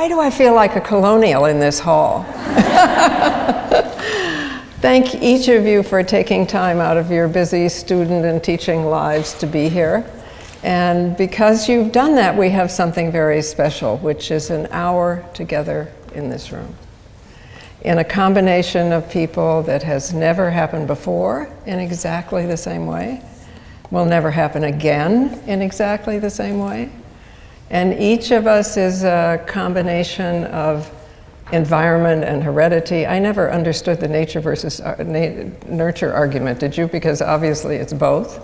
Why do I feel like a colonial in this hall? Thank each of you for taking time out of your busy student and teaching lives to be here. And because you've done that, we have something very special, which is an hour together in this room, in a combination of people that has never happened before in exactly the same way, will never happen again in exactly the same way. And each of us is a combination of environment and heredity. I never understood the nature versus nurture argument, did you? Because obviously it's both.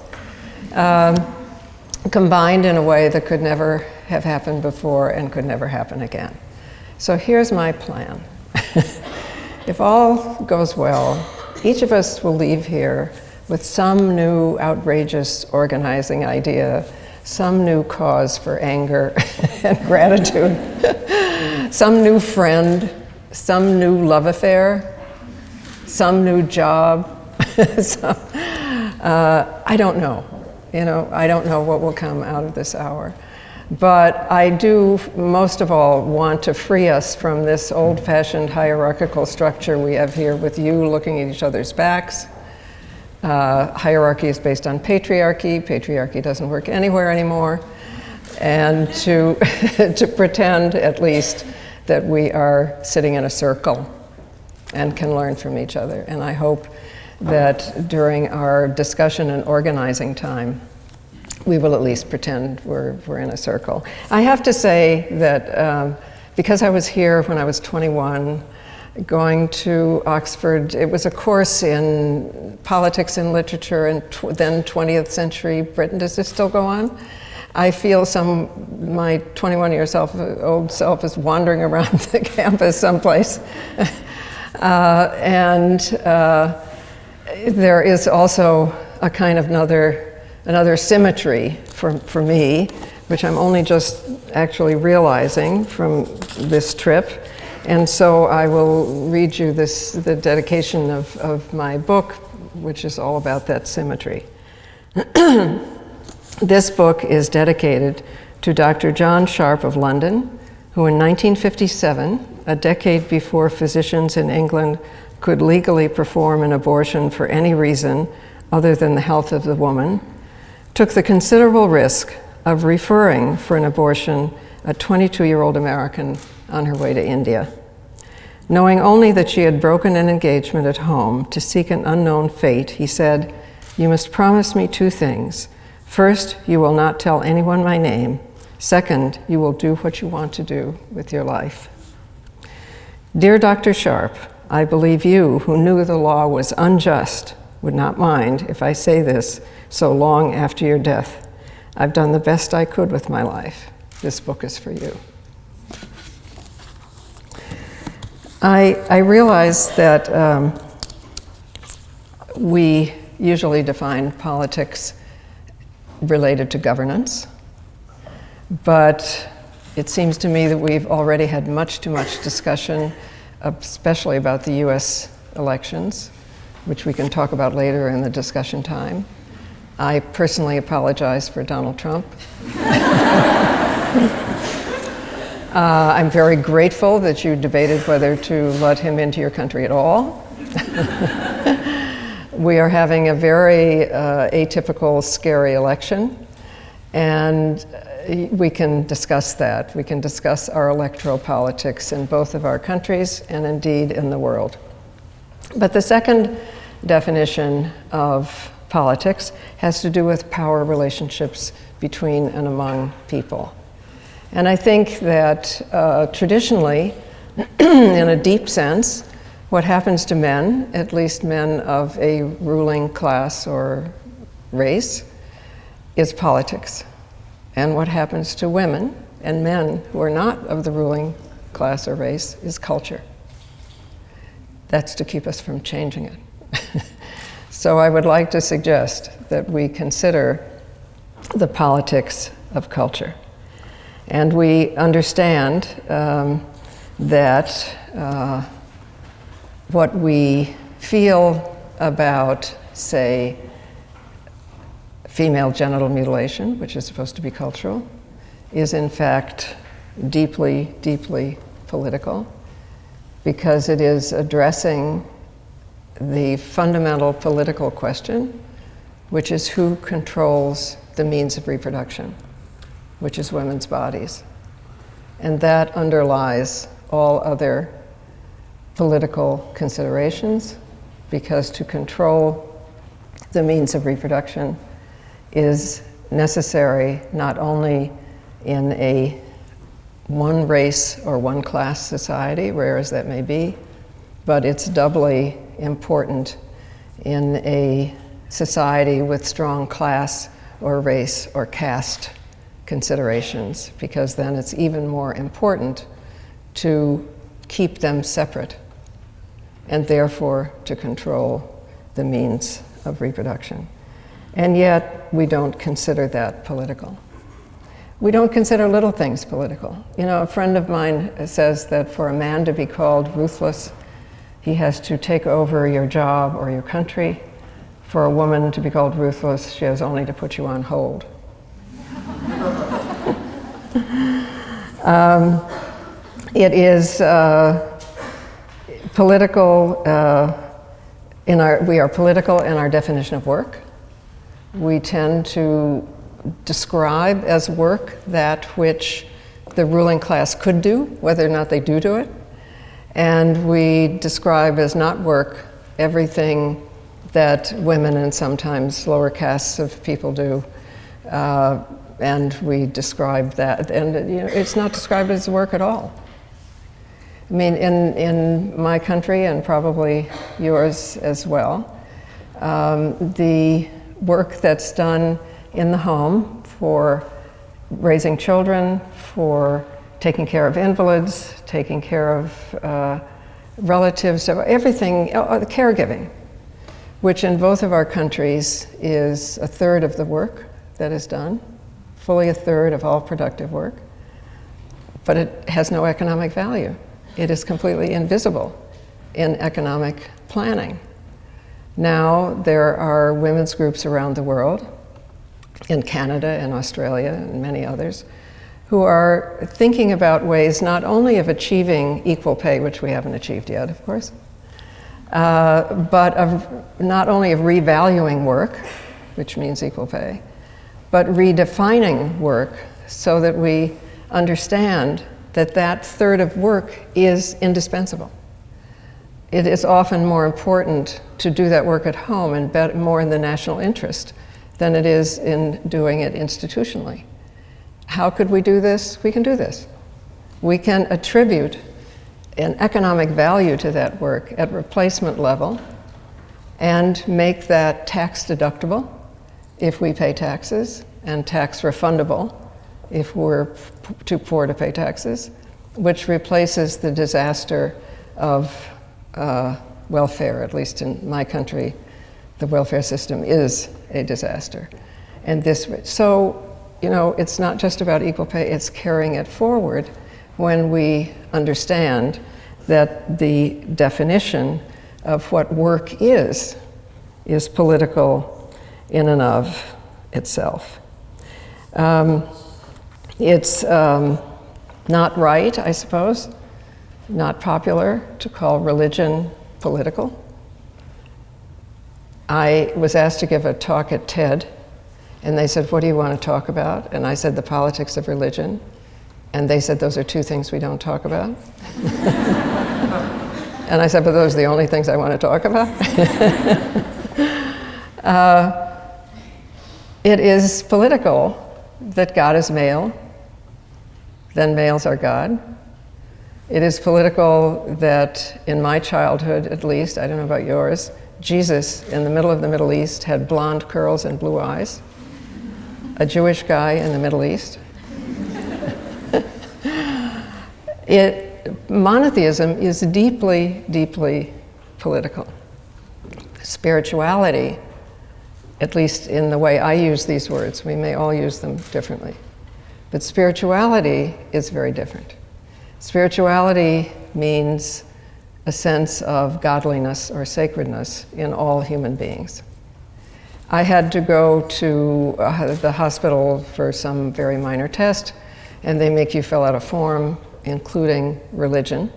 Combined in a way that could never have happened before and could never happen again. So here's my plan. If all goes well, each of us will leave here with some new outrageous organizing idea, some new cause for anger and gratitude, some new friend, some new love affair, some new job. I don't know. I don't know what will come out of this hour. But I do, most of all, want to free us from this old-fashioned hierarchical structure we have here with you looking at each other's backs. Hierarchy is based on patriarchy. Patriarchy doesn't work anywhere anymore. And to, to pretend, at least, that we are sitting in a circle and can learn from each other. And I hope that during our discussion and organizing time, we will at least pretend we're in a circle. I have to say that because I was here when I was 21, going to Oxford, it was a course in politics and literature and then 20th century Britain. Does this still go on? I feel my 21-year-old self is wandering around the campus someplace. There is also a kind of another symmetry for me, which I'm only just actually realizing from this trip. And so I will read you the dedication of my book, which is all about that symmetry. This book is dedicated to Dr. John Sharp of London, who in 1957, a decade before physicians in England could legally perform an abortion for any reason other than the health of the woman, took the considerable risk of referring for an abortion a 22-year-old American on her way to India. Knowing only that she had broken an engagement at home to seek an unknown fate, he said, "You must promise me two things. First, you will not tell anyone my name. Second, you will do what you want to do with your life." Dear Dr. Sharp, I believe you, who knew the law was unjust, would not mind if I say this so long after your death. I've done the best I could with my life. This book is for you. I realize that we usually define politics related to governance, but it seems to me that we've already had much too much discussion, especially about the US elections, which we can talk about later in the discussion time. I personally apologize for Donald Trump. I'm very grateful that you debated whether to let him into your country at all. We are having a very atypical, scary election, and we can discuss that. We can discuss our electoral politics in both of our countries and indeed in the world. But the second definition of politics has to do with power relationships between and among people. And I think that traditionally, in a deep sense, what happens to men, at least men of a ruling class or race, is politics. And what happens to women and men who are not of the ruling class or race is culture. That's to keep us from changing it. So I would like to suggest that we consider the politics of culture. And we understand that what we feel about, say, female genital mutilation, which is supposed to be cultural, is in fact deeply, deeply political because it is addressing the fundamental political question, which is who controls the means of reproduction, which is women's bodies. And that underlies all other political considerations, because to control the means of reproduction is necessary not only in a one race or one class society, rare as that may be, but it's doubly important in a society with strong class or race or caste considerations, because then it's even more important to keep them separate and therefore to control the means of reproduction. And yet we don't consider that political. We don't consider little things political. You know, a friend of mine says that for a man to be called ruthless, he has to take over your job or your country. For a woman to be called ruthless, she has only to put you on hold. It is political we are political in our definition of work. We tend to describe as work that which the ruling class could do, whether or not they do it. And we describe as not work everything that women and sometimes lower castes of people do. And we describe that, and it's not described as work at all. I mean, in my country, and probably yours as well, the work that's done in the home for raising children, for taking care of invalids, taking care of relatives, everything, the caregiving, which in both of our countries is a third of the work that is done, fully a third of all productive work, but it has no economic value. It is completely invisible in economic planning. Now there are women's groups around the world, in Canada and Australia and many others, who are thinking about ways not only of achieving equal pay, which we haven't achieved yet, of course, but of not only of revaluing work, which means equal pay, but redefining work so that we understand that that third of work is indispensable. It is often more important to do that work at home and more in the national interest than it is in doing it institutionally. How could we do this? We can do this. We can attribute an economic value to that work at replacement level and make that tax deductible if we pay taxes, and tax refundable if we're too poor to pay taxes, which replaces the disaster of welfare. At least in my country, the welfare system is a disaster. And so, it's not just about equal pay, it's carrying it forward when we understand that the definition of what work is political in and of itself. It's not right, I suppose, not popular to call religion political. I was asked to give a talk at TED, and they said, "What do you want to talk about?" And I said, "The politics of religion." And they said, "Those are two things we don't talk about." And I said, "But those are the only things I want to talk about?" It is political that God is male, then males are God. It is political that, in my childhood at least, I don't know about yours, Jesus in the middle of the Middle East had blonde curls and blue eyes. A Jewish guy in the Middle East. Monotheism is deeply, deeply political. Spirituality, at least in the way I use these words, we may all use them differently, but spirituality is very different. Spirituality means a sense of godliness or sacredness in all human beings. I had to go to the hospital for some very minor test, and they make you fill out a form including religion,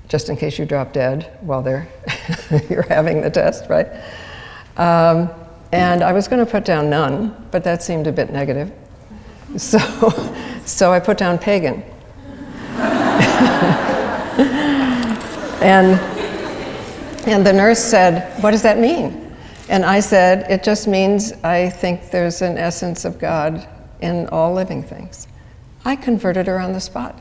just in case you drop dead while you're having the test, right? And I was going to put down none, but that seemed a bit negative. So I put down pagan. And the nurse said, "What does that mean?" And I said, "It just means I think there's an essence of God in all living things." I converted her on the spot.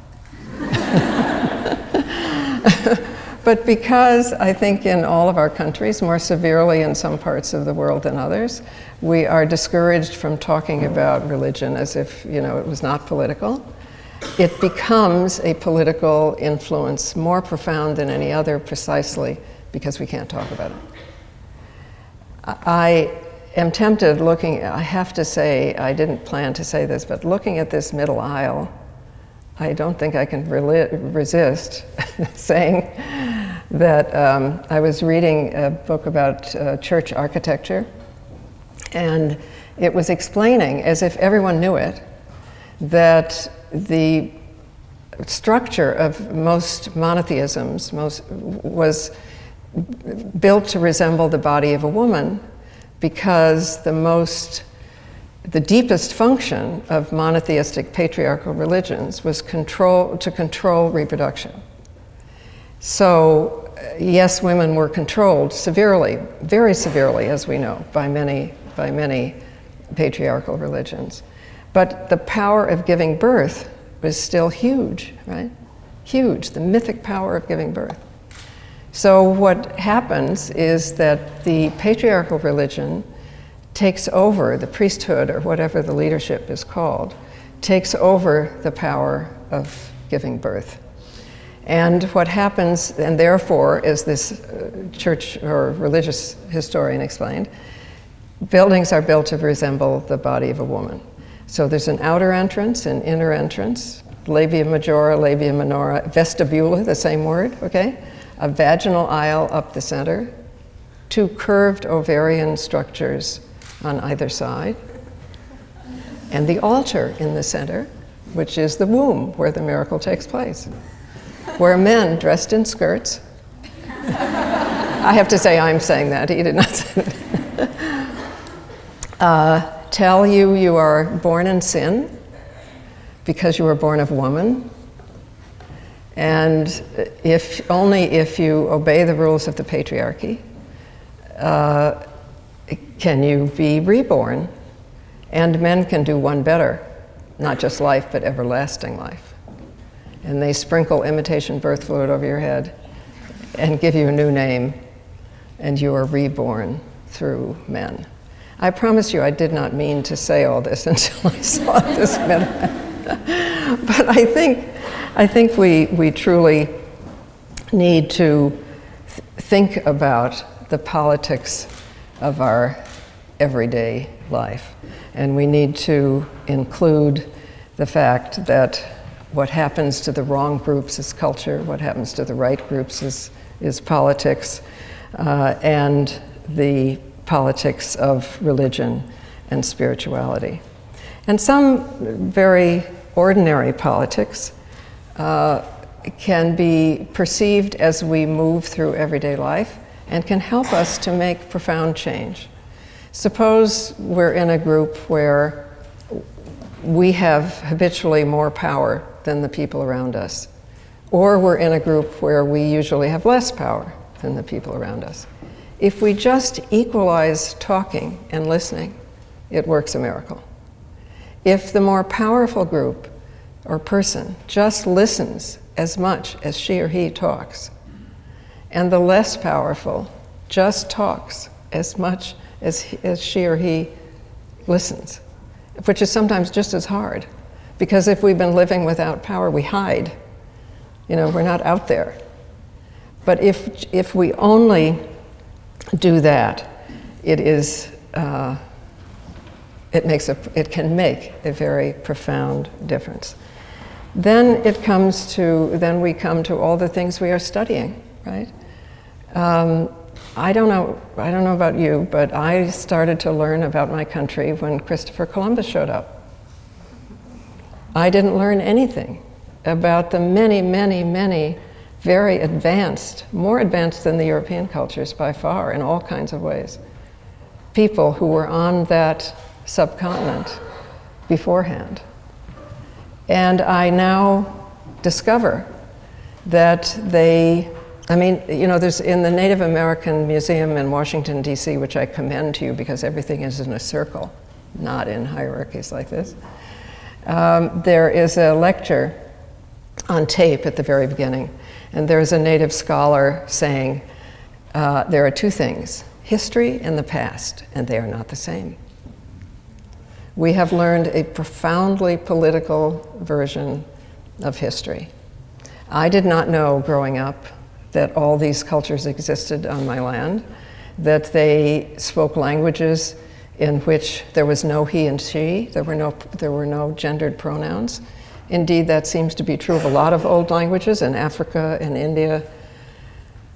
But because I think in all of our countries, more severely in some parts of the world than others, we are discouraged from talking about religion as if, it was not political. It becomes a political influence more profound than any other precisely because we can't talk about it. I am tempted I have to say, I didn't plan to say this, but looking at this middle aisle, I don't think I can resist saying that I was reading a book about church architecture, and it was explaining, as if everyone knew it, that the structure of most monotheisms was built to resemble the body of a woman because the deepest function of monotheistic patriarchal religions was to control reproduction. So, yes, women were controlled severely, very severely, as we know, by many patriarchal religions. But the power of giving birth was still huge, right? Huge, the mythic power of giving birth. So what happens is that the patriarchal religion takes over, the priesthood, or whatever the leadership is called, takes over the power of giving birth. And what happens, and therefore, as this church or religious historian explained, buildings are built to resemble the body of a woman. So there's an outer entrance, an inner entrance, labia majora, labia minora, vestibula, the same word, okay? A vaginal aisle up the center, 2 curved ovarian structures on either side, and the altar in the center, which is the womb where the miracle takes place, where men dressed in skirts. I have to say I'm saying that, he did not say that. Tell you are born in sin because you were born of woman, and only if you obey the rules of the patriarchy can you be reborn, and men can do one better, not just life, but everlasting life. And they sprinkle imitation birth fluid over your head and give you a new name, and you are reborn through men. I promise you I did not mean to say all this until I saw this minute. But I think we truly need to think about the politics of our everyday life. And we need to include the fact that what happens to the wrong groups is culture, what happens to the right groups is politics, and the politics of religion and spirituality. And some very ordinary politics can be perceived as we move through everyday life and can help us to make profound change. Suppose we're in a group where we have habitually more power than the people around us, or we're in a group where we usually have less power than the people around us. If we just equalize talking and listening, it works a miracle. If the more powerful group or person just listens as much as she or he talks, and the less powerful just talks as much as she or he listens, which is sometimes just as hard, because if we've been living without power, we hide. We're not out there. But if we only do that, it can make a very profound difference. Then we come to all the things we are studying, right? I don't know about you, but I started to learn about my country when Christopher Columbus showed up. I didn't learn anything about the many, many, many very advanced, more advanced than the European cultures by far in all kinds of ways, people who were on that subcontinent beforehand. And I now discover that there's in the Native American Museum in Washington, D.C., which I commend to you because everything is in a circle, not in hierarchies like this. There is a lecture on tape at the very beginning, and there's a Native scholar saying, there are two things, history and the past, and they are not the same. We have learned a profoundly political version of history. I did not know growing up that all these cultures existed on my land, that they spoke languages in which there was no he and she, there were no gendered pronouns. Indeed, that seems to be true of a lot of old languages. In Africa and India,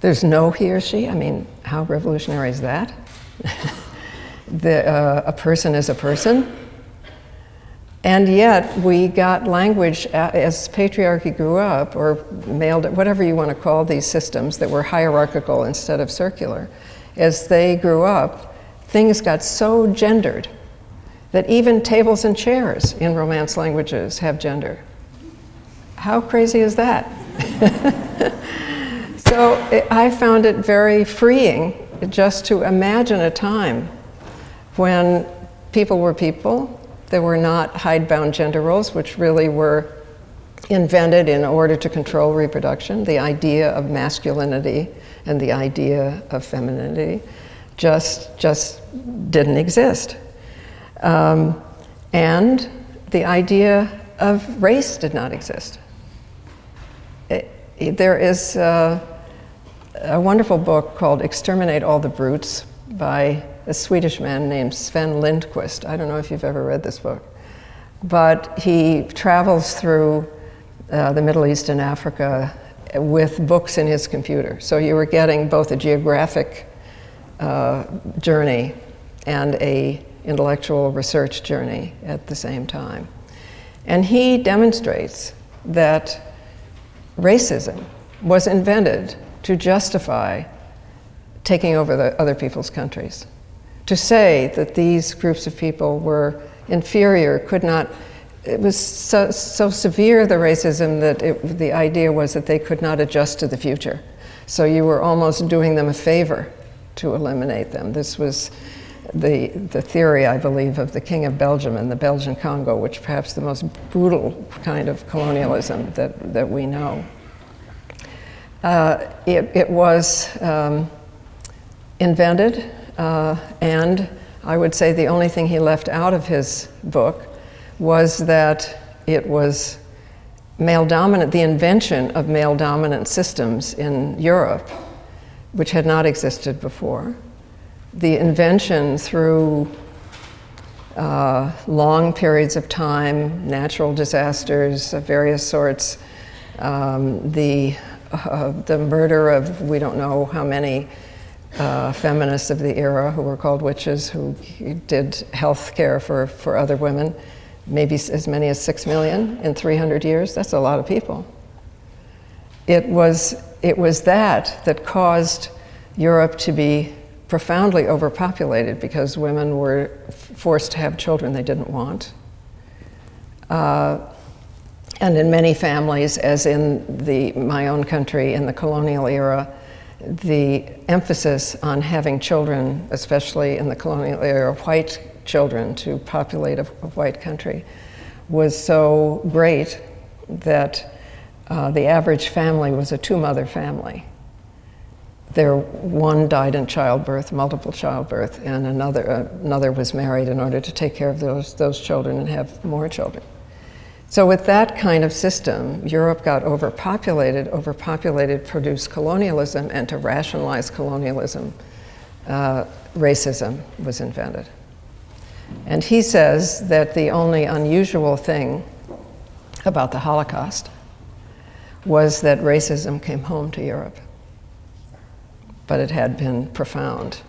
there's no he or she. I mean, how revolutionary is that? A person is a person. And yet, we got language as patriarchy grew up, or male, whatever you want to call these systems that were hierarchical instead of circular. As they grew up, things got so gendered that even tables and chairs in Romance languages have gender. How crazy is that? So I found it very freeing just to imagine a time when people were people. There were not hidebound gender roles, which really were invented in order to control reproduction. The idea of masculinity and the idea of femininity just didn't exist. And the idea of race did not exist. There is a wonderful book called Exterminate All the Brutes by a Swedish man named Sven Lindqvist. I don't know if you've ever read this book, but he travels through the Middle East and Africa with books in his computer. So you were getting both a geographic journey and a intellectual research journey at the same time. And he demonstrates that racism was invented to justify taking over the other people's countries. To say that these groups of people were inferior could not, it was so severe, the racism, that the idea was that they could not adjust to the future. So you were almost doing them a favor to eliminate them. This was the theory, I believe, of the King of Belgium and the Belgian Congo, which perhaps the most brutal kind of colonialism that we know. It was invented, and I would say the only thing he left out of his book was that it was male-dominant, the invention of male-dominant systems in Europe, which had not existed before. The invention through long periods of time, natural disasters of various sorts, the murder of we don't know how many feminists of the era who were called witches, who did health care for other women, maybe as many as 6 million in 300 years. That's a lot of people. It was that caused Europe to be profoundly overpopulated because women were forced to have children they didn't want. And in many families, as in my own country in the colonial era, the emphasis on having children, especially in the colonial era, white children to populate a white country, was so great that the average family was a two-mother family. One died in childbirth, multiple childbirth, and another was married in order to take care of those children and have more children. So with that kind of system, Europe got overpopulated produced colonialism, and to rationalize colonialism, racism was invented. And he says that the only unusual thing about the Holocaust was that racism came home to Europe. But it had been profound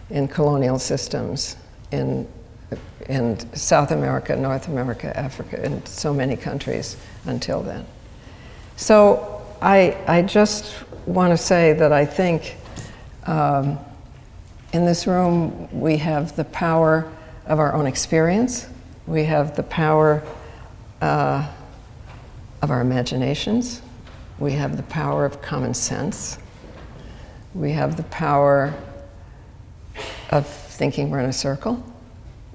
in colonial systems in South America, North America, Africa, in so many countries until then. So I just want to say that I think in this room we have the power of our own experience. We have the power of our imaginations. We have the power of common sense. We have the power of thinking we're in a circle,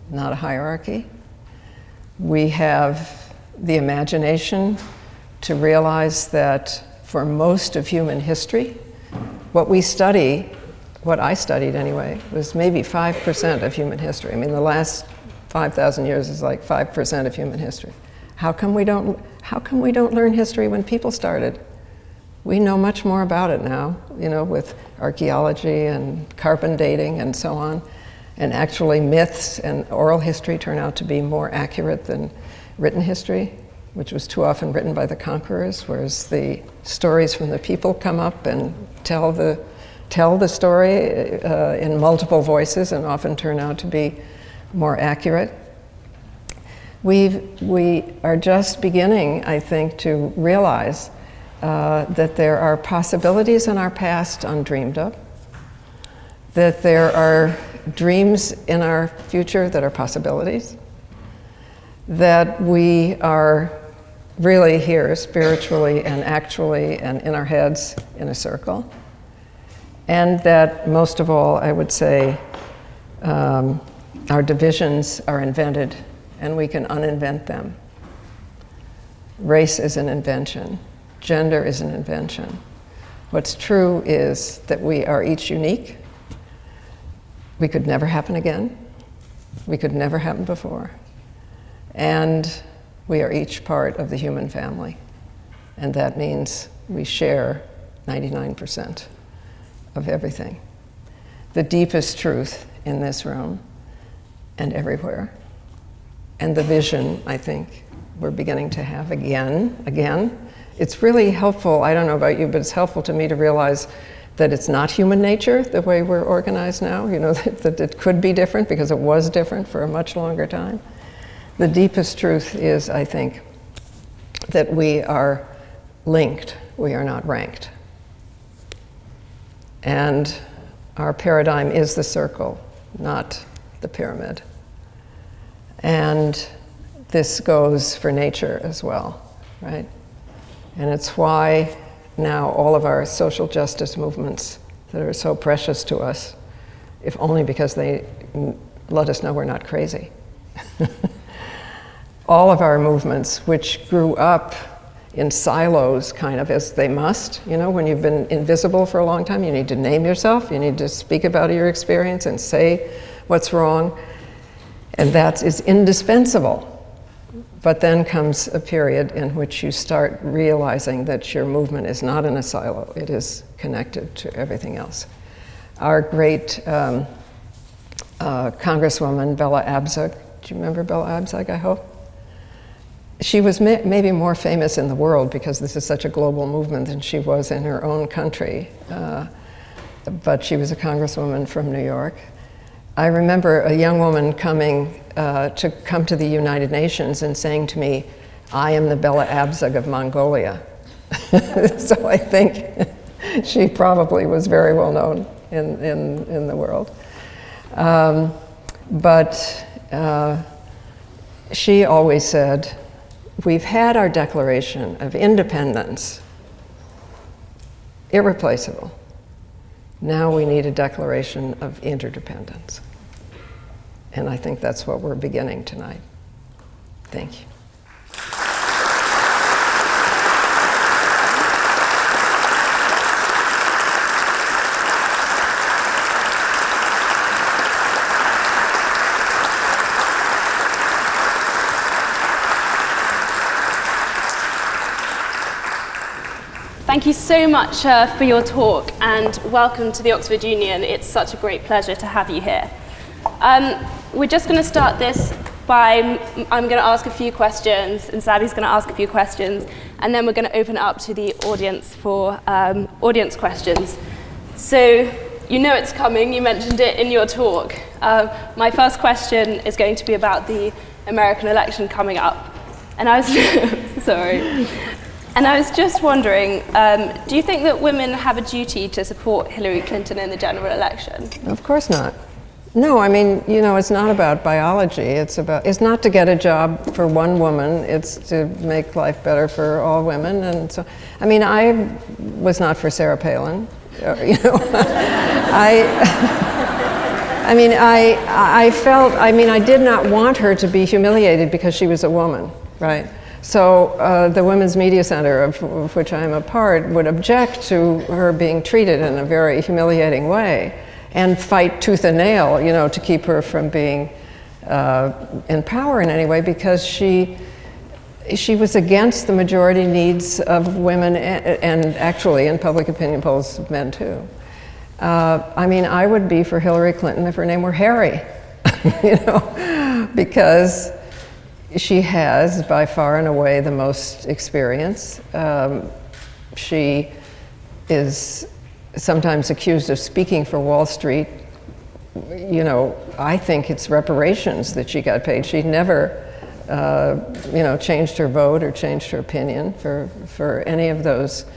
not a hierarchy. We have the imagination to realize that for most of human history, what we study, what I studied anyway, was maybe 5% of human history. I mean, the last 5,000 years is like 5% of human history. How come we don't learn history when people started? We know much more about it now, you know, with archaeology and carbon dating and so on. And actually myths and oral history turn out to be more accurate than written history, which was too often written by the conquerors, whereas the stories from the people come up and tell the story in multiple voices and often turn out to be more accurate. We are just beginning, I think, to realize that there are possibilities in our past undreamed of, that there are dreams in our future that are possibilities, that we are really here spiritually and actually and in our heads in a circle, and that most of all, I would say, our divisions are invented and we can uninvent them. Race is an invention. Gender is an invention. What's true is that we are each unique. We could never happen again. We could never happen before. And we are each part of the human family. And that means we share 99% of everything. The deepest truth in this room and everywhere. And the vision, I think, we're beginning to have again. It's really helpful, I don't know about you, but it's helpful to me to realize that it's not human nature, the way we're organized now, you know, that it could be different because it was different for a much longer time. The deepest truth is, I think, that we are linked, we are not ranked. And our paradigm is the circle, not the pyramid. And this goes for nature as well, right? And it's why now all of our social justice movements that are so precious to us, if only because they let us know we're not crazy. All of our movements, which grew up in silos, kind of, as they must, you know, when you've been invisible for a long time, you need to name yourself, you need to speak about your experience and say what's wrong, and that is indispensable. But then comes a period in which you start realizing that your movement is not in a silo, it is connected to everything else. Our great Congresswoman, Bela Abzug, do you remember Bela Abzug, I hope? She was maybe more famous in the world because this is such a global movement than she was in her own country. But she was a congresswoman from New York. I remember a young woman coming to come to the United Nations and saying to me, "I am the Bela Abzug of Mongolia." So I think she probably was very well known in the world. But she always said, "We've had our Declaration of Independence, irreplaceable. Now we need a Declaration of Interdependence." And I think that's what we're beginning tonight. Thank you. Thank you so much for your talk, and welcome to the Oxford Union. It's such a great pleasure to have you here. We're just going to start this by, I'm going to ask a few questions, and Sabi's going to ask a few questions, and then we're going to open it up to the audience for audience questions. So, you know it's coming, you mentioned it in your talk. My first question is going to be about the American election coming up. And I was, sorry. And I was just wondering, do you think that women have a duty to support Hillary Clinton in the general election? Of course not. No, I mean, it's not about biology. It's not to get a job for one woman. It's to make life better for all women. And so, I mean, I was not for Sarah Palin. I felt, I did not want her to be humiliated because she was a woman, right? So the Women's Media Center, of which I'm a part, would object to her being treated in a very humiliating way and fight tooth and nail, to keep her from being in power in any way, because she was against the majority needs of women and actually in public opinion polls of men too. I would be for Hillary Clinton if her name were Harry, because she has by far and away the most experience. She is sometimes accused of speaking for Wall Street. I think it's reparations that she got paid. She never, changed her vote or changed her opinion for any of those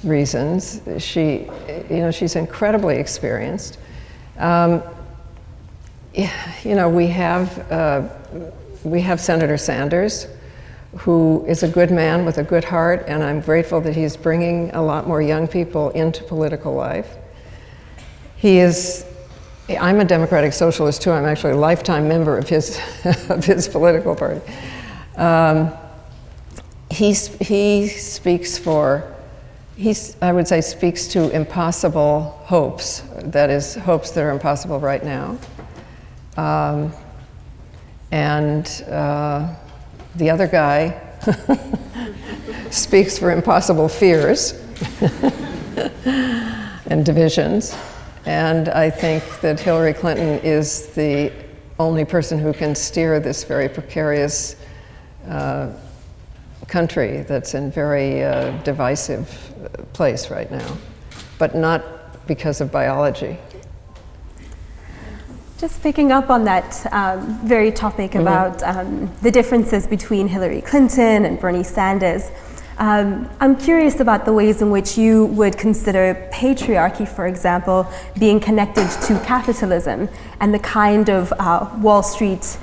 reasons. She's incredibly experienced. We have Senator Sanders, who is a good man with a good heart, and I'm grateful that he's bringing a lot more young people into political life. I'm a democratic socialist too. I'm actually a lifetime member of his political party. He speaks to impossible hopes, that is, hopes that are impossible right now. The other guy speaks for impossible fears and divisions. And I think that Hillary Clinton is the only person who can steer this very precarious country that's in very divisive place right now, but not because of biology. Just picking up on that very topic about the differences between Hillary Clinton and Bernie Sanders, I'm curious about the ways in which you would consider patriarchy, for example, being connected to capitalism and the kind of Wall Street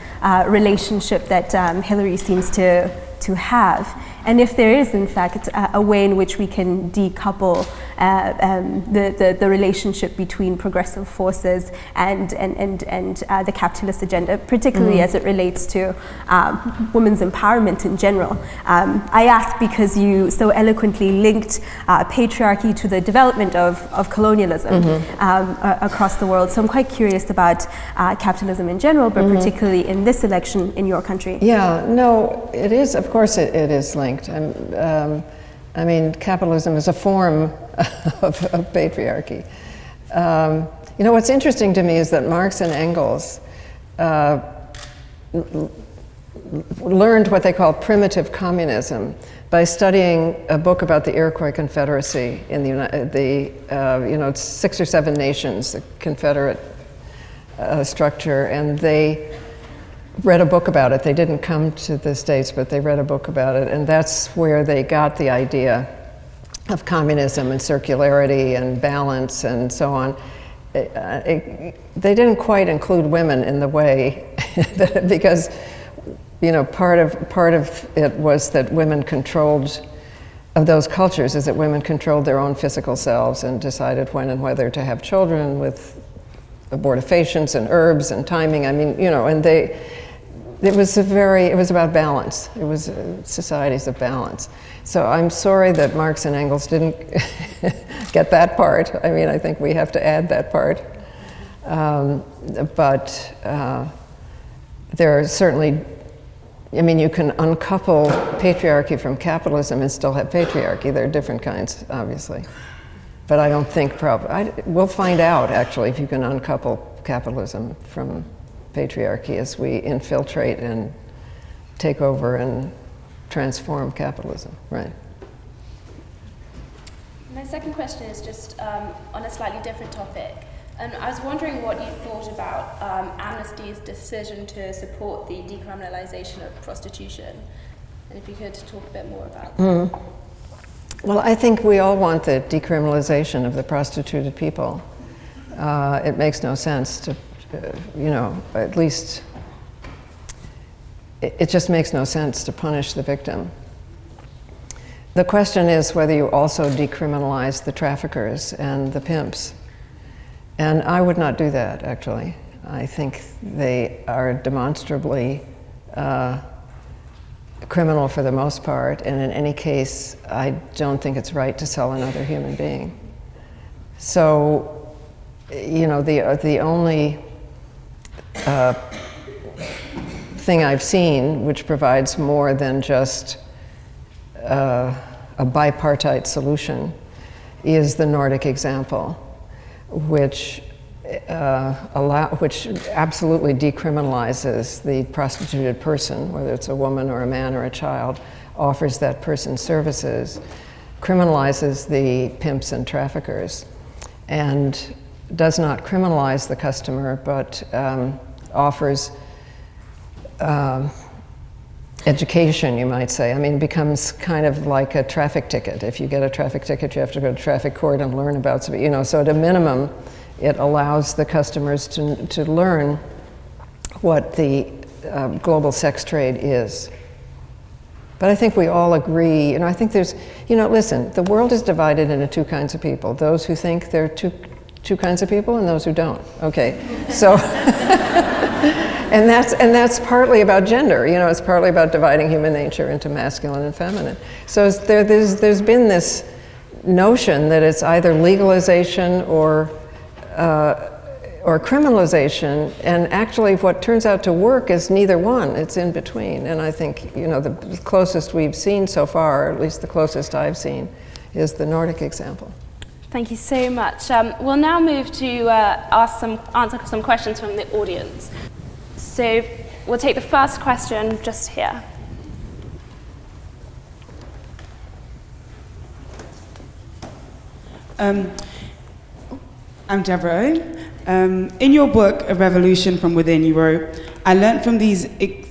relationship that Hillary seems to have. And if there is, in fact, a way in which we can decouple the relationship between progressive forces and the capitalist agenda, particularly as it relates to women's empowerment in general. I ask because you so eloquently linked patriarchy to the development of colonialism across the world. So I'm quite curious about capitalism in general, but particularly in this election in your country. Yeah, no, it is, of course it is linked. Capitalism is a form of patriarchy. What's interesting to me is that Marx and Engels learned what they call primitive communism by studying a book about the Iroquois Confederacy in it's 6 or 7 nations, the Confederate structure, and they read a book about it. They didn't come to the States, but they read a book about it, and that's where they got the idea of communism and circularity and balance and so on. They didn't quite include women in the way because part of it was that women controlled, of those cultures, is that women controlled their own physical selves and decided when and whether to have children with abortifacients and herbs and timing. It was about balance. It was societies of balance. So I'm sorry that Marx and Engels didn't get that part. I think we have to add that part. But there are certainly, you can uncouple patriarchy from capitalism and still have patriarchy. There are different kinds, obviously. But I don't think we'll find out, actually, if you can uncouple capitalism from patriarchy as we infiltrate and take over and transform capitalism, right? My second question is just on a slightly different topic. And I was wondering what you thought about Amnesty's decision to support the decriminalisation of prostitution. And if you could talk a bit more about that. Well, I think we all want the decriminalization of the prostituted people. It makes no sense to, at least, it just makes no sense to punish the victim. The question is whether you also decriminalize the traffickers and the pimps. And I would not do that, actually. I think they are demonstrably criminal for the most part, and in any case, I don't think it's right to sell another human being. So, the only thing I've seen which provides more than just a bipartite solution is the Nordic example, which absolutely decriminalizes the prostituted person, whether it's a woman or a man or a child, offers that person services, criminalizes the pimps and traffickers, and does not criminalize the customer, but offers education, you might say. I mean, becomes kind of like a traffic ticket. If you get a traffic ticket, you have to go to traffic court and learn about something, so at a minimum, it allows the customers to learn what the global sex trade is. But I think we all agree, I think there's, listen, the world is divided into two kinds of people. Those who think there are two kinds of people and those who don't. Okay, so, and that's partly about gender, it's partly about dividing human nature into masculine and feminine. So there's been this notion that it's either legalization or criminalization, and actually what turns out to work is neither one, it's in between. And I think, the closest we've seen so far, or at least the closest I've seen, is the Nordic example. Thank you so much. We'll now move to answer some questions from the audience. So we'll take the first question just here. I'm Deborah Owen. In your book, A Revolution from Within, you wrote, I learned from these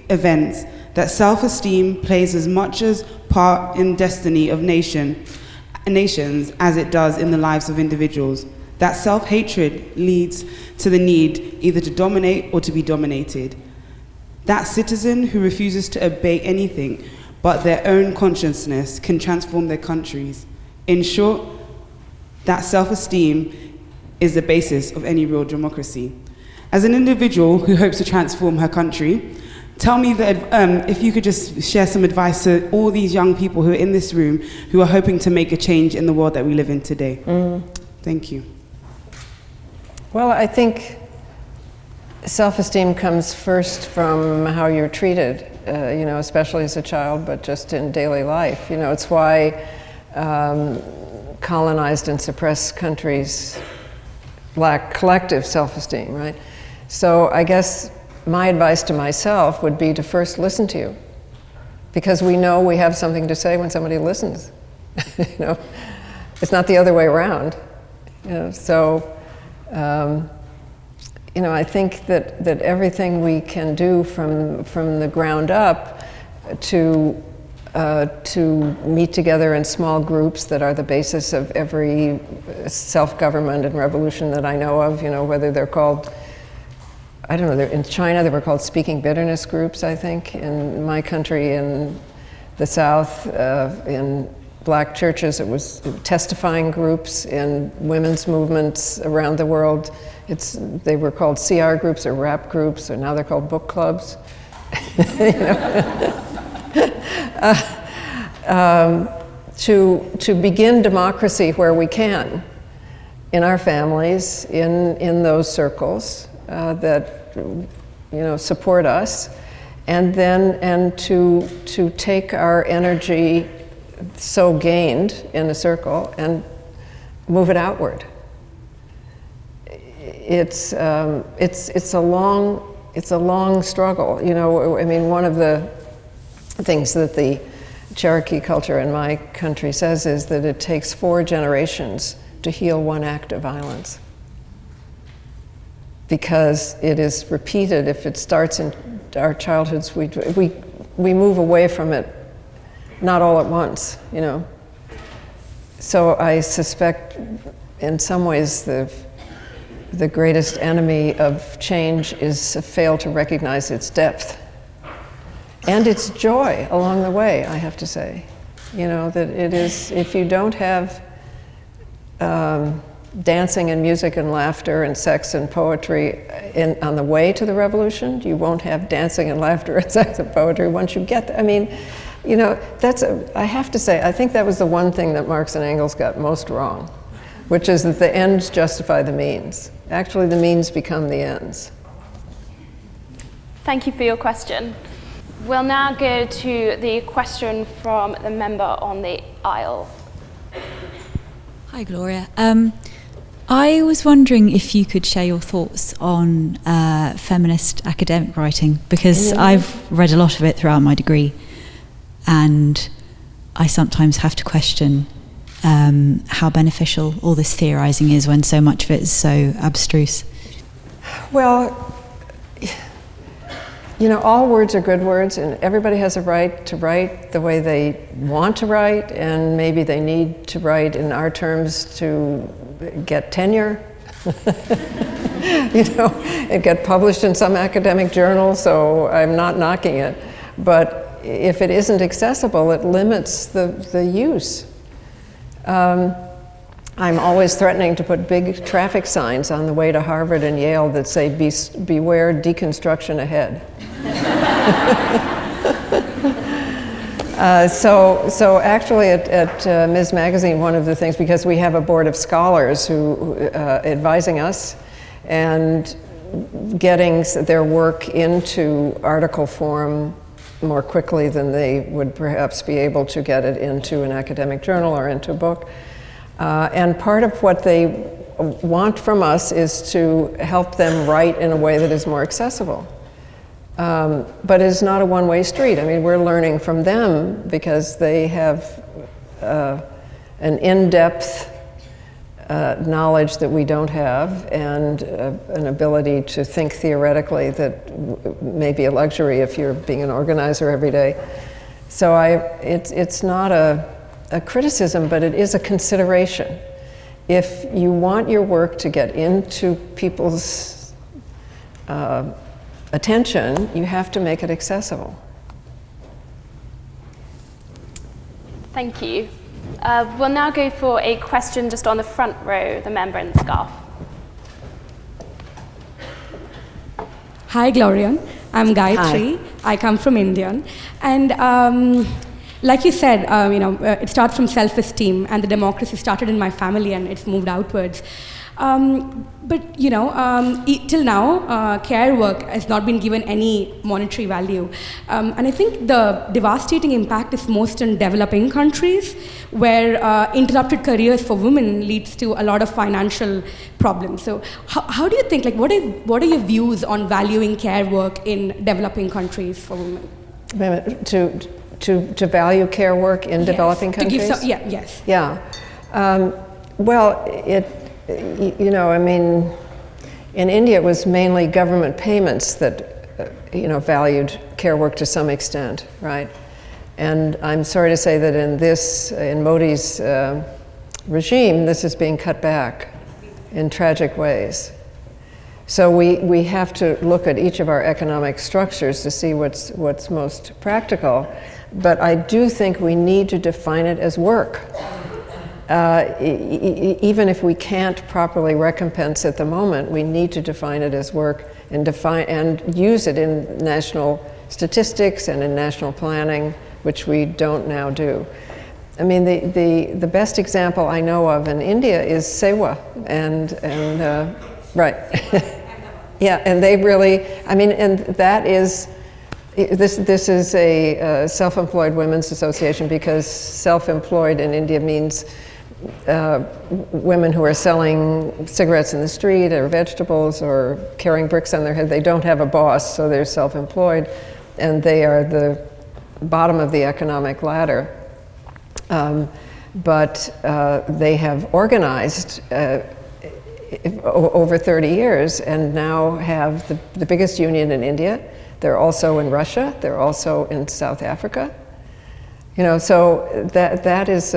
events that self-esteem plays as much as part in destiny of nations as it does in the lives of individuals. That self-hatred leads to the need either to dominate or to be dominated. That citizen who refuses to obey anything but their own consciousness can transform their countries. In short, that self-esteem is the basis of any real democracy. As an individual who hopes to transform her country, tell me that if you could just share some advice to all these young people who are in this room who are hoping to make a change in the world that we live in today. Thank you. Well, I think self-esteem comes first from how you're treated, especially as a child, but just in daily life. It's why colonized and suppressed countries lack collective self-esteem, right? So I guess my advice to myself would be to first listen to you, because we know we have something to say when somebody listens. It's not the other way around. So I think that everything we can do from the ground up to meet together in small groups that are the basis of every self-government and revolution that I know of, whether they're called, I don't know, in China they were called speaking bitterness groups, I think. In my country, in the South, in black churches, it was testifying groups. In women's movements around the world, they were called CR groups or rap groups, or now they're called book clubs. To begin democracy where we can, in our families, in those circles that support us, and to take our energy so gained in a circle and move it outward. It's a long struggle. I mean, one of the things that the Cherokee culture in my country says is that it takes 4 generations to heal one act of violence, because it is repeated. If it starts in our childhoods, we move away from it, not all at once, So I suspect in some ways the greatest enemy of change is to fail to recognize its depth and its joy along the way, I have to say. You know, that it is, if you don't have dancing and music and laughter and sex and poetry on the way to the revolution, you won't have dancing and laughter and sex and poetry once you get there. I mean, you know, I have to say, I think that was the one thing that Marx and Engels got most wrong, which is that the ends justify the means. Actually, the means become the ends. Thank you for your question. We'll now go to the question from the member on the aisle. Hi, Gloria. I was wondering if you could share your thoughts on feminist academic writing, because I've read a lot of it throughout my degree, and I sometimes have to question how beneficial all this theorizing is when so much of it is so abstruse. Well, you know, all words are good words, and everybody has a right to write the way they want to write, and maybe they need to write in our terms to get tenure. You know, it get published in some academic journal, so I'm not knocking it. But if it isn't accessible, it limits the use. I'm always threatening to put big traffic signs on the way to Harvard and Yale that say, beware deconstruction ahead. So actually at Ms. Magazine, one of the things, because we have a board of scholars who advising us and getting their work into article form more quickly than they would perhaps be able to get it into an academic journal or into a book. And part of what they want from us is to help them write in a way that is more accessible. But it's not a one-way street. I mean, we're learning from them because they have an in-depth knowledge that we don't have, and an ability to think theoretically that may be a luxury if you're being an organizer every day. So it's not a criticism, but it is a consideration. If you want your work to get into people's attention, you have to make it accessible. Thank you. We'll now go for a question just on the front row, the member in the scarf. Hi, Gloria. I'm Gayatri. Hi. I come from India. And like you said, it starts from self-esteem, and the democracy started in my family and it's moved outwards. But till now, care work has not been given any monetary value. And I think the devastating impact is most in developing countries, where interrupted careers for women leads to a lot of financial problems. So how do you think, like, what are your views on valuing care work in developing countries for women? Wait a minute, to value care work in developing countries? Yes. Yeah. Well, I mean, in India it was mainly government payments that, valued care work to some extent, right? And I'm sorry to say that in Modi's regime, this is being cut back in tragic ways. So we have to look at each of our economic structures to see what's most practical. But I do think we need to define it as work. Even if we can't properly recompense at the moment, we need to define it as work and use it in national statistics and in national planning, which we don't now do. I mean, the best example I know of in India is Sewa, and right, yeah, and they really, I mean, and that is. This is a self-employed women's association, because self-employed in India means women who are selling cigarettes in the street or vegetables or carrying bricks on their head. They don't have a boss, so they're self-employed, and they are the bottom of the economic ladder. But they have organized over 30 years and now have the biggest union in India. They're also in Russia. They're also in South Africa. So that is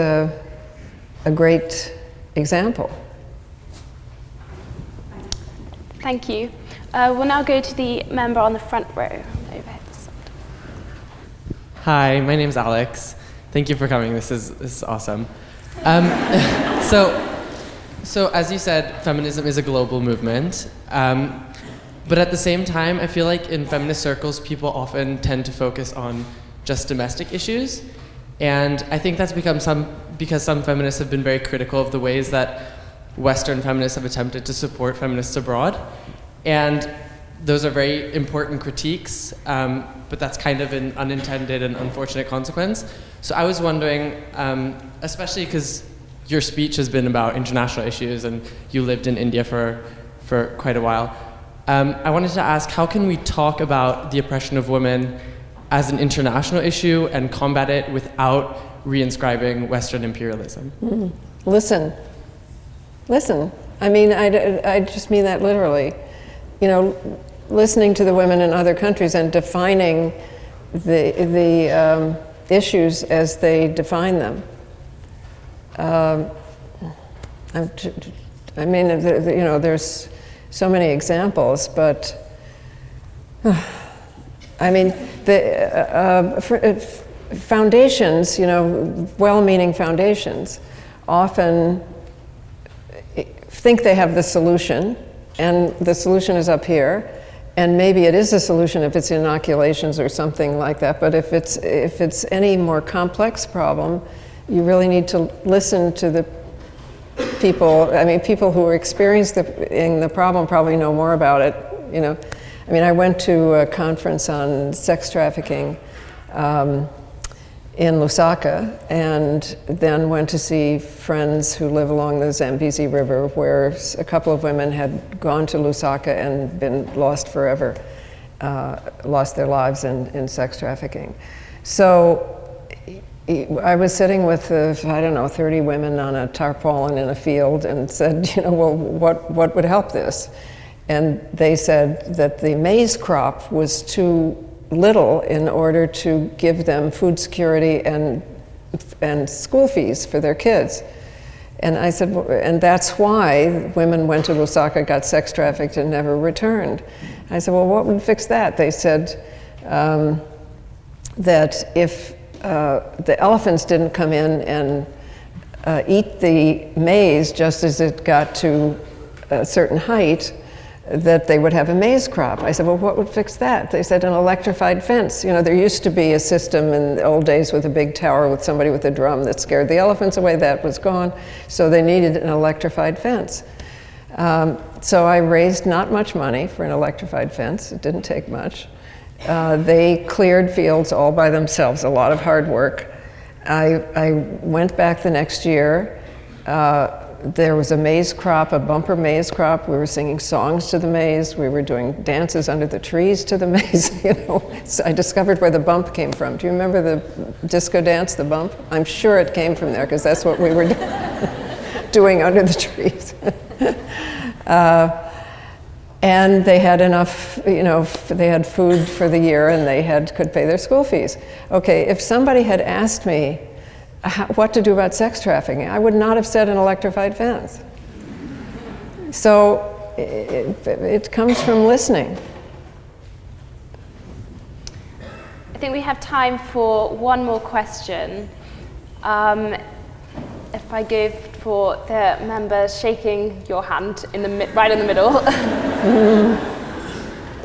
a great example. Thank you. We'll now go to the member on the front row over here. Hi, my name's Alex. Thank you for coming. This is awesome. So as you said, feminism is a global movement. But at the same time, I feel like in feminist circles, people often tend to focus on just domestic issues. And I think that's become because some feminists have been very critical of the ways that Western feminists have attempted to support feminists abroad. And those are very important critiques, but that's kind of an unintended and unfortunate consequence. So I was wondering, especially because your speech has been about international issues and you lived in India for quite a while, I wanted to ask, how can we talk about the oppression of women as an international issue and combat it without reinscribing Western imperialism? Listen. I mean, I just mean that literally. You know, listening to the women in other countries and defining the issues as they define them. I mean, you know, there's so many examples, but I mean, the foundations, you know, well-meaning foundations, often think they have the solution, and the solution is up here, and maybe it is a solution if it's inoculations or something like that, but if it's any more complex problem, you really need to listen to the people. I mean, people who are experiencing the problem probably know more about it, you know. I mean, I went to a conference on sex trafficking in Lusaka, and then went to see friends who live along the Zambezi River, where a couple of women had gone to Lusaka and been lost forever, lost their lives in sex trafficking. So I was sitting with, I don't know, 30 women on a tarpaulin in a field and said, you know, well, what would help this? And they said that the maize crop was too little in order to give them food security and school fees for their kids. And I said, well, and that's why women went to Lusaka, got sex trafficked, and never returned. I said, well, what would fix that? They said that if the elephants didn't come in and eat the maize just as it got to a certain height, that they would have a maize crop. I said, well, what would fix that? They said, an electrified fence. You know, there used to be a system in the old days with a big tower with somebody with a drum that scared the elephants away. That was gone. So they needed an electrified fence. So I raised not much money for an electrified fence. It didn't take much. They cleared fields all by themselves, a lot of hard work. I went back the next year. There was a maize crop, a bumper maize crop. We were singing songs to the maize. We were doing dances under the trees to the maize. You know, so I discovered where the bump came from. Do you remember the disco dance, the bump? I'm sure it came from there because that's what we were doing under the trees. And they had enough, you know, they had food for the year and they could pay their school fees. Okay, if somebody had asked me what to do about sex trafficking, I would not have said an electrified fence. So it comes from listening. I think we have time for one more question. If I go for the member shaking your hand right in the middle.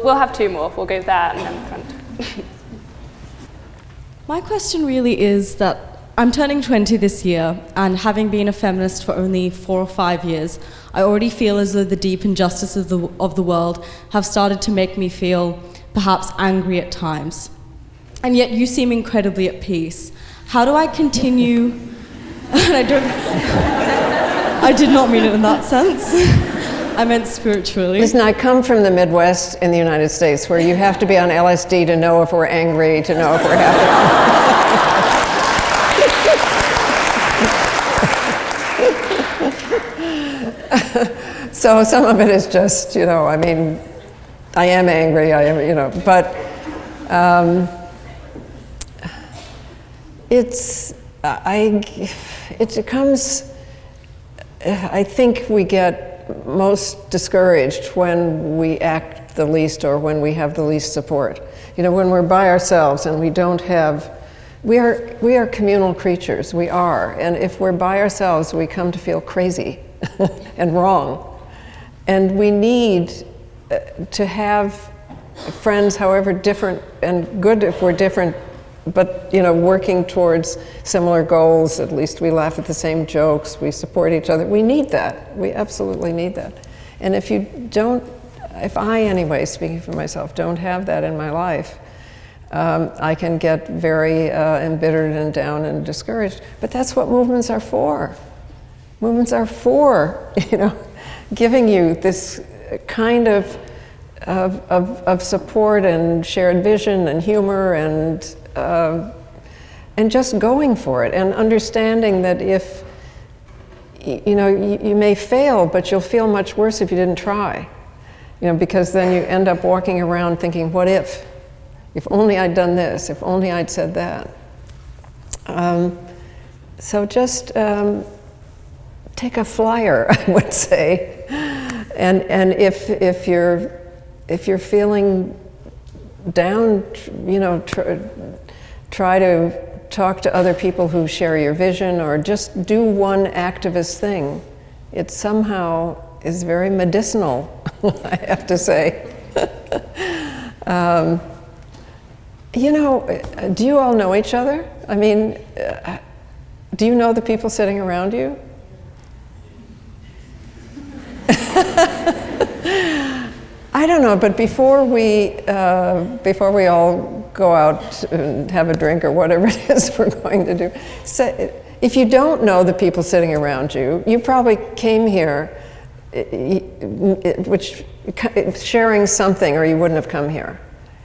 We'll have two more. We'll go there and then in front. My question really is that I'm turning 20 this year, and having been a feminist for only 4 or 5 years, I already feel as though the deep injustices of the world have started to make me feel perhaps angry at times. And yet you seem incredibly at peace. How do I continue? And I did not mean it in that sense. I meant spiritually. Listen, I come from the Midwest in the United States, where you have to be on LSD to know if we're angry, to know if we're happy. So some of it is just, you know, I mean, I am angry, I am, you know, but it comes I think we get most discouraged when we act the least or when we have the least support. You know, when we're by ourselves and we don't have, we are communal creatures, we are. And if we're by ourselves, we come to feel crazy and wrong. And we need to have friends, however different, and good if we're different, but you know, working towards similar goals. At least we laugh at the same jokes, we support each other. We need that. We absolutely need that. And if you don't, if I anyway, speaking for myself, don't have that in my life, I can get very embittered and down and discouraged. But that's what movements are for. Movements are for, you know, giving you this kind of support and shared vision and humor and just going for it and understanding that if, you know, you may fail, but you'll feel much worse if you didn't try. You know, because then you end up walking around thinking, what if? If only I'd done this, if only I'd said that. So just take a flyer, I would say. And if you're feeling down, you know, try to talk to other people who share your vision, or just do one activist thing. It somehow is very medicinal, I have to say. You know, do you all know each other? I mean, do you know the people sitting around you? I don't know, but before we all go out and have a drink or whatever it is we're going to do, if you don't know the people sitting around you, you probably came here sharing something, or you wouldn't have come here,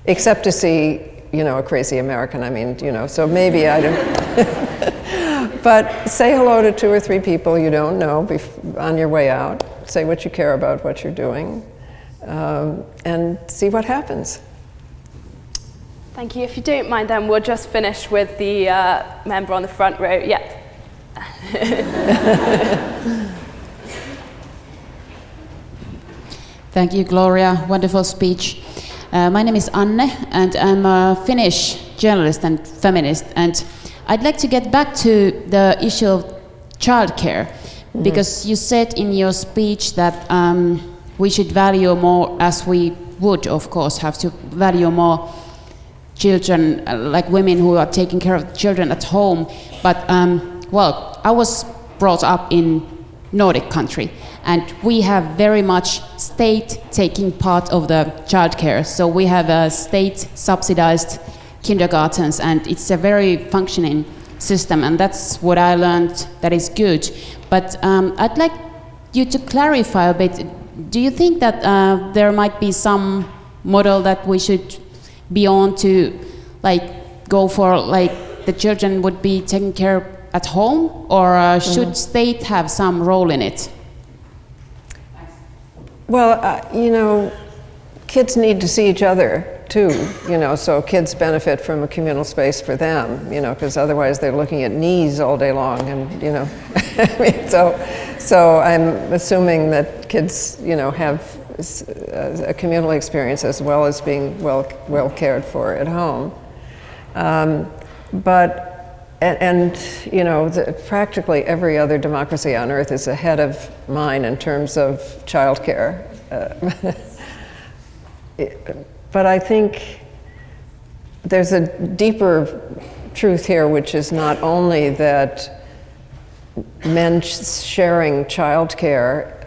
except to see, you know, a crazy American. I mean, you know, so maybe I don't. But say hello to 2 or 3 people you don't know on your way out. Say what you care about, what you're doing, and see what happens. Thank you. If you don't mind, then we'll just finish with the member on the front row. Yeah. Thank you, Gloria. Wonderful speech. My name is Anne, and I'm a Finnish journalist and feminist. And I'd like to get back to the issue of childcare, because you said in your speech that we should value more, as we would, of course, have to value more children, like women who are taking care of children at home. But, well, I was brought up in Nordic country, and we have very much state taking part of the childcare. So we have state subsidized kindergartens, and it's a very functioning system, and that's what I learned that is good. But I'd like you to clarify a bit. Do you think that there might be some model that we should be on to, like, go for, like, the children would be taken care of at home, or should state have some role in it? Well, you know, kids need to see each other too, you know, so kids benefit from a communal space for them, you know, because otherwise they're looking at knees all day long, and, you know, I mean, so I'm assuming that kids, you know, have a communal experience as well as being well cared for at home. And you know, practically every other democracy on earth is ahead of mine in terms of childcare. But I think there's a deeper truth here, which is not only that men sharing childcare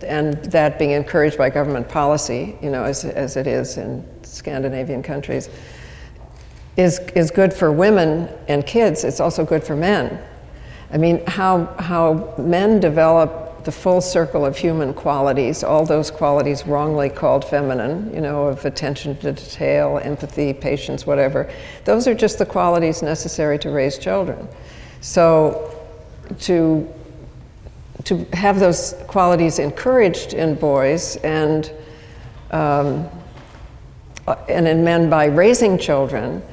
and that being encouraged by government policy, you know, as it is in Scandinavian countries, is good for women and kids. It's also good for men. I mean, how men develop the full circle of human qualities, all those qualities wrongly called feminine, you know, of attention to detail, empathy, patience, whatever. Those are just the qualities necessary to raise children. So to have those qualities encouraged in boys and in men by raising children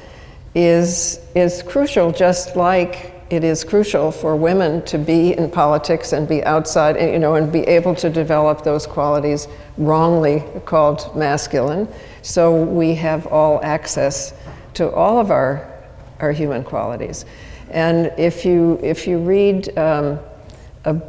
is crucial, just like it is crucial for women to be in politics and be outside, you know, and be able to develop those qualities wrongly called masculine. So we have all access to all of our human qualities. And if you read a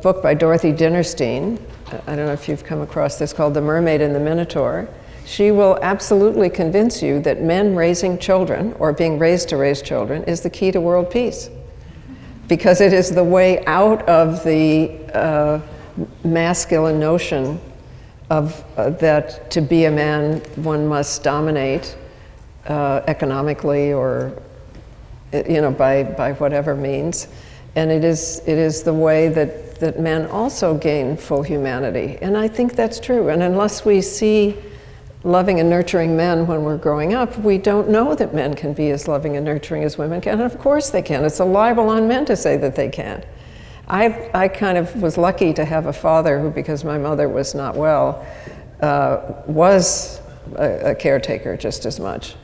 book by Dorothy Dinnerstein, I don't know if you've come across this, called The Mermaid and the Minotaur, she will absolutely convince you that men raising children, or being raised to raise children, is the key to world peace. Because it is the way out of the masculine notion of that to be a man, one must dominate economically or, you know, by whatever means. And it is the way that men also gain full humanity. And I think that's true. And unless we see loving and nurturing men when we're growing up, we don't know that men can be as loving and nurturing as women can. And of course they can. It's a libel on men to say that they can't. I kind of was lucky to have a father who, because my mother was not well, was a caretaker just as much.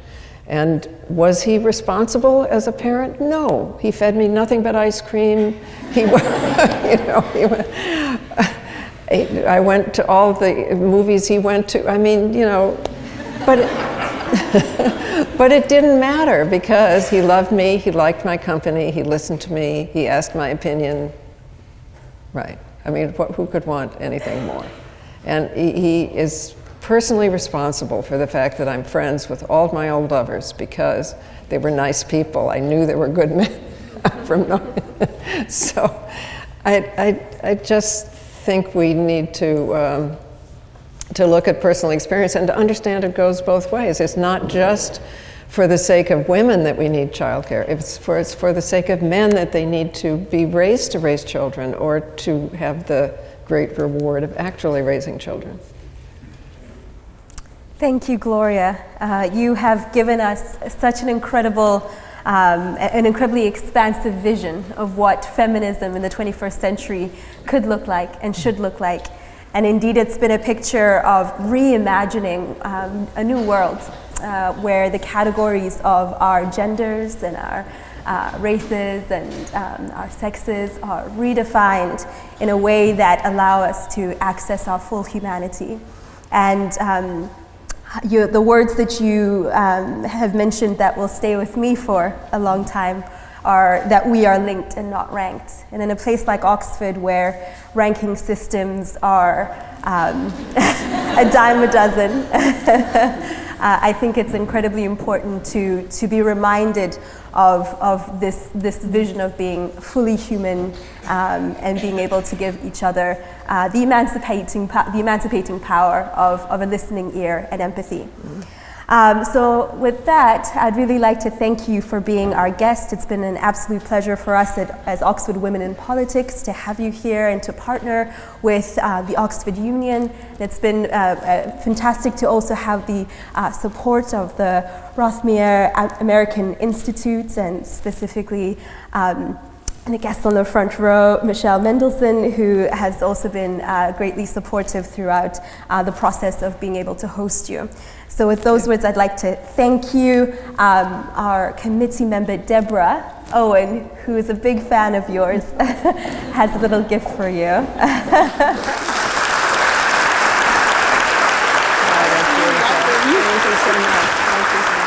And was he responsible as a parent? No. He fed me nothing but ice cream. He, you know, I went to all the movies he went to. I mean, you know, but it didn't matter because he loved me, he liked my company, he listened to me, he asked my opinion. Right. I mean, who could want anything more? And he is personally responsible for the fact that I'm friends with all of my old lovers because they were nice people. I knew they were good men from knowing. So I just think we need to look at personal experience and to understand it goes both ways. It's not just for the sake of women that we need childcare. It's for the sake of men that they need to be raised to raise children or to have the great reward of actually raising children. Thank you, Gloria. You have given us such an incredibly expansive vision of what feminism in the 21st century could look like and should look like. And indeed, it's been a picture of reimagining a new world where the categories of our genders and our races and our sexes are redefined in a way that allow us to access our full humanity. And the words that you have mentioned that will stay with me for a long time are that we are linked and not ranked. And in a place like Oxford, where ranking systems are a dime a dozen, I think it's incredibly important to be reminded of this vision of being fully human and being able to give each other the emancipating power of a listening ear and empathy. So with that, I'd really like to thank you for being our guest. It's been an absolute pleasure for us as Oxford Women in Politics to have you here and to partner with the Oxford Union. It's been fantastic to also have the support of the Rothmere American Institute and specifically and a guest on the front row, Michelle Mendelsohn, who has also been greatly supportive throughout the process of being able to host you. So with those words, I'd like to thank you. Our committee member, Deborah Owen, who is a big fan of yours, has a little gift for you. Thank you so much. Thank you so much.